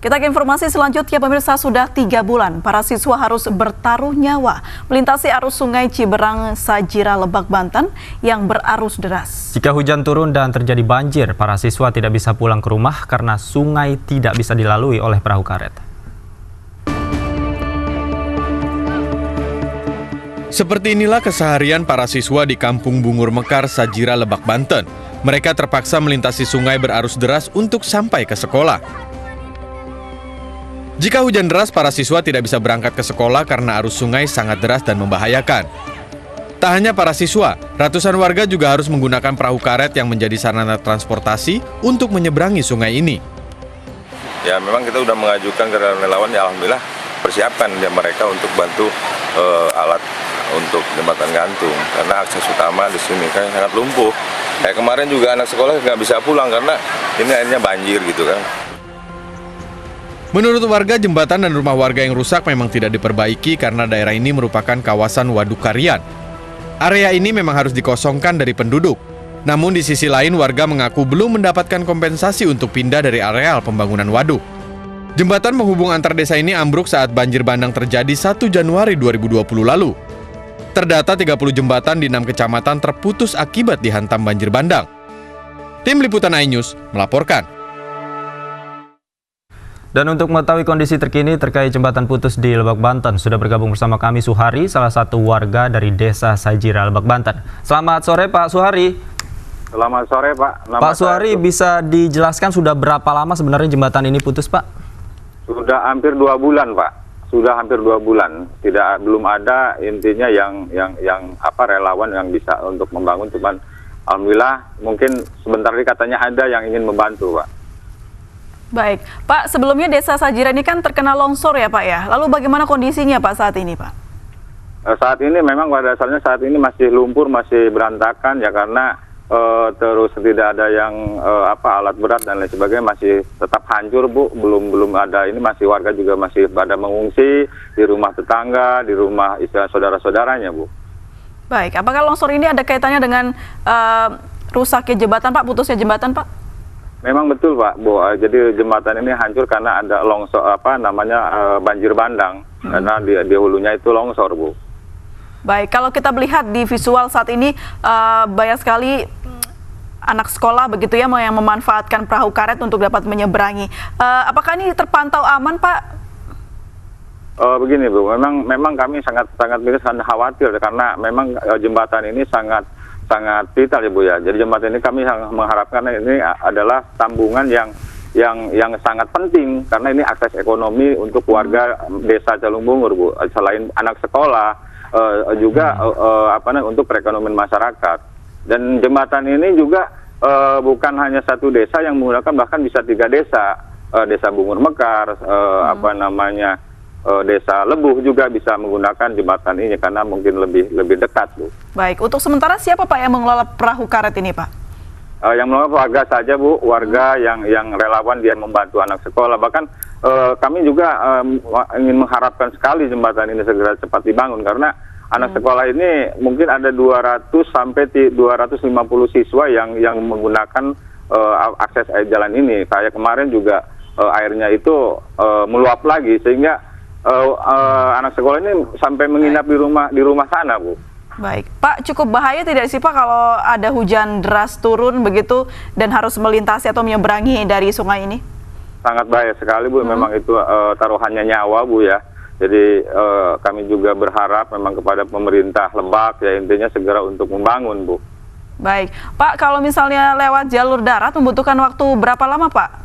Kita ke informasi selanjutnya, pemirsa. Sudah 3 bulan para siswa harus bertaruh nyawa melintasi arus sungai Ciberang Sajira, Lebak, Banten yang berarus deras. Jika hujan turun dan terjadi banjir, para siswa tidak bisa pulang ke rumah karena sungai tidak bisa dilalui oleh perahu karet. Seperti inilah keseharian para siswa di Kampung Bungur Mekar, Sajira, Lebak, Banten. Mereka terpaksa melintasi sungai berarus deras untuk sampai ke sekolah. Jika hujan deras, para siswa tidak bisa berangkat ke sekolah karena arus sungai sangat deras dan membahayakan. Tak hanya para siswa, ratusan warga juga harus menggunakan perahu karet yang menjadi sarana transportasi untuk menyeberangi sungai ini. Ya, memang kita sudah mengajukan ke relawan, ya alhamdulillah persiapkan ya mereka untuk bantu alat untuk jembatan gantung karena akses utama di sini kan sangat lumpuh. Kayak kemarin juga anak sekolah nggak bisa pulang karena ini akhirnya banjir gitu kan. Menurut warga, jembatan dan rumah warga yang rusak memang tidak diperbaiki karena daerah ini merupakan kawasan waduk karian. Area ini memang harus dikosongkan dari penduduk. Namun di sisi lain, warga mengaku belum mendapatkan kompensasi untuk pindah dari areal pembangunan waduk. Jembatan penghubung antar desa ini ambruk saat banjir bandang terjadi 1 Januari 2020 lalu. Terdata 30 jembatan di 6 kecamatan terputus akibat dihantam banjir bandang. Tim Liputan iNews melaporkan. Dan untuk mengetahui kondisi terkini terkait jembatan putus di Lebak, Banten, sudah bergabung bersama kami Suhari, salah satu warga dari Desa Sajira, Lebak, Banten. Selamat sore Pak Suhari. Selamat sore Pak. Pak Suhari, bisa dijelaskan sudah berapa lama sebenarnya jembatan ini putus Pak? Sudah hampir 2 bulan Pak. Sudah hampir 2 bulan. Belum ada intinya yang relawan yang bisa untuk membangun. Cuman alhamdulillah mungkin sebentar lagi katanya ada yang ingin membantu Pak. Baik, Pak, sebelumnya Desa Sajira ini kan terkena longsor ya Pak ya. Lalu bagaimana kondisinya Pak saat ini Pak? Saat ini memang pada dasarnya saat ini masih lumpur, masih berantakan ya karena terus tidak ada yang alat berat dan lain sebagainya, masih tetap hancur Bu. Belum ada ini, masih warga juga masih pada mengungsi di rumah tetangga, di rumah istilah saudara-saudaranya Bu. Baik, apakah longsor ini ada kaitannya dengan rusaknya jembatan Pak, putusnya jembatan Pak? Memang betul Pak, Bu. Jadi jembatan ini hancur karena ada longsor banjir bandang karena di hulunya itu longsor, Bu. Baik, kalau kita melihat di visual saat ini banyak sekali anak sekolah begitu ya yang memanfaatkan perahu karet untuk dapat menyeberangi. Apakah ini terpantau aman, Pak? Begini, Bu. Memang kami sangat khawatir karena memang jembatan ini sangat vital ya Bu ya. Jadi jembatan ini kami mengharapkan ini adalah tambungan yang sangat penting karena ini akses ekonomi untuk warga Desa Calung Bungur Bu. Selain anak sekolah juga untuk perekonomian masyarakat. Dan jembatan ini juga bukan hanya satu desa yang menggunakan, bahkan bisa 3 desa. Desa Bungur Mekar, Desa Lebuh juga bisa menggunakan jembatan ini karena mungkin lebih dekat Bu. Baik, untuk sementara siapa Pak yang mengelola perahu karet ini Pak? Yang mengelola warga saja Bu, warga yang relawan dia membantu anak sekolah. Bahkan kami juga ingin mengharapkan sekali jembatan ini segera cepat dibangun karena anak sekolah ini mungkin ada 200 sampai 250 siswa yang menggunakan akses air jalan ini. Kayak kemarin juga airnya itu meluap lagi sehingga anak sekolah ini sampai menginap di rumah sana Bu. Baik, Pak, cukup bahaya tidak sih Pak kalau ada hujan deras turun begitu dan harus melintasi atau menyeberangi dari sungai ini? Sangat bahaya sekali Bu, memang itu taruhannya nyawa Bu ya. Jadi kami juga berharap memang kepada pemerintah Lebak ya intinya segera untuk membangun Bu. Baik, Pak, kalau misalnya lewat jalur darat membutuhkan waktu berapa lama Pak?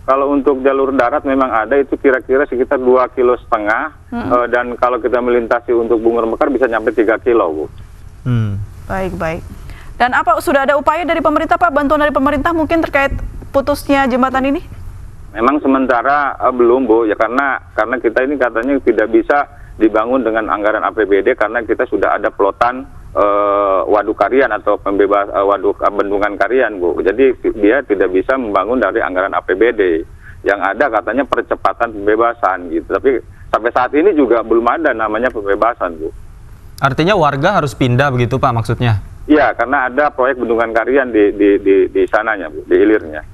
Kalau untuk jalur darat memang ada, itu kira-kira sekitar 2,5 kilo, dan kalau kita melintasi untuk Bungur Mekar bisa nyampe 3 kilo, Bu. Baik. Dan apa sudah ada upaya dari pemerintah, Pak? Bantuan dari pemerintah mungkin terkait putusnya jembatan ini? Memang sementara belum, Bu, ya karena kita ini katanya tidak bisa dibangun dengan anggaran APBD karena kita sudah ada plotan waduk karian atau waduk bendungan karian Bu. Jadi dia tidak bisa membangun dari anggaran APBD. Yang ada katanya percepatan pembebasan gitu. Tapi sampai saat ini juga belum ada namanya pembebasan Bu. Artinya warga harus pindah begitu Pak maksudnya? Iya, karena ada proyek bendungan karian di sananya Bu, di hilirnya.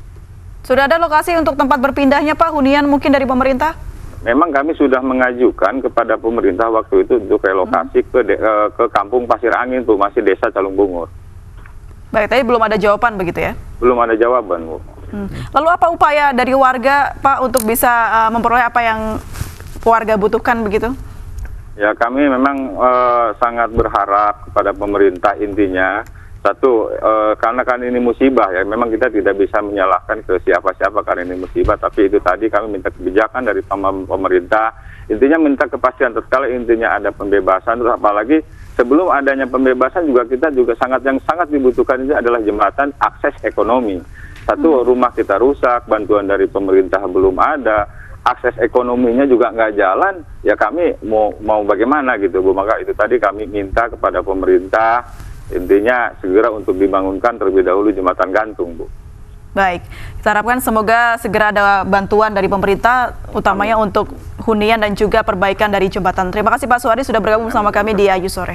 Sudah ada lokasi untuk tempat berpindahnya Pak, hunian mungkin dari pemerintah? Memang kami sudah mengajukan kepada pemerintah waktu itu untuk relokasi ke Kampung Pasir Angin, Bu, masih Desa Calung Bungur. Baik, tapi belum ada jawaban begitu ya? Belum ada jawaban, Bu. Lalu apa upaya dari warga Pak untuk bisa memperoleh apa yang warga butuhkan begitu? Ya, kami memang sangat berharap kepada pemerintah intinya. Satu, karena kan ini musibah ya, memang kita tidak bisa menyalahkan ke siapa-siapa karena ini musibah, tapi itu tadi kami minta kebijakan dari pemerintah, intinya minta kepastian tatkala intinya ada pembebasan, terus apalagi sebelum adanya pembebasan juga kita juga yang sangat dibutuhkan itu adalah jembatan akses ekonomi. Satu, rumah kita rusak, bantuan dari pemerintah belum ada, akses ekonominya juga nggak jalan, ya kami mau bagaimana gitu Bu, maka itu tadi kami minta kepada pemerintah intinya segera untuk dibangunkan terlebih dahulu jembatan gantung, Bu. Baik, kita harapkan semoga segera ada bantuan dari pemerintah, utamanya untuk hunian dan juga perbaikan dari jembatan. Terima kasih Pak Suhari sudah bergabung bersama kami di Ayu Sore.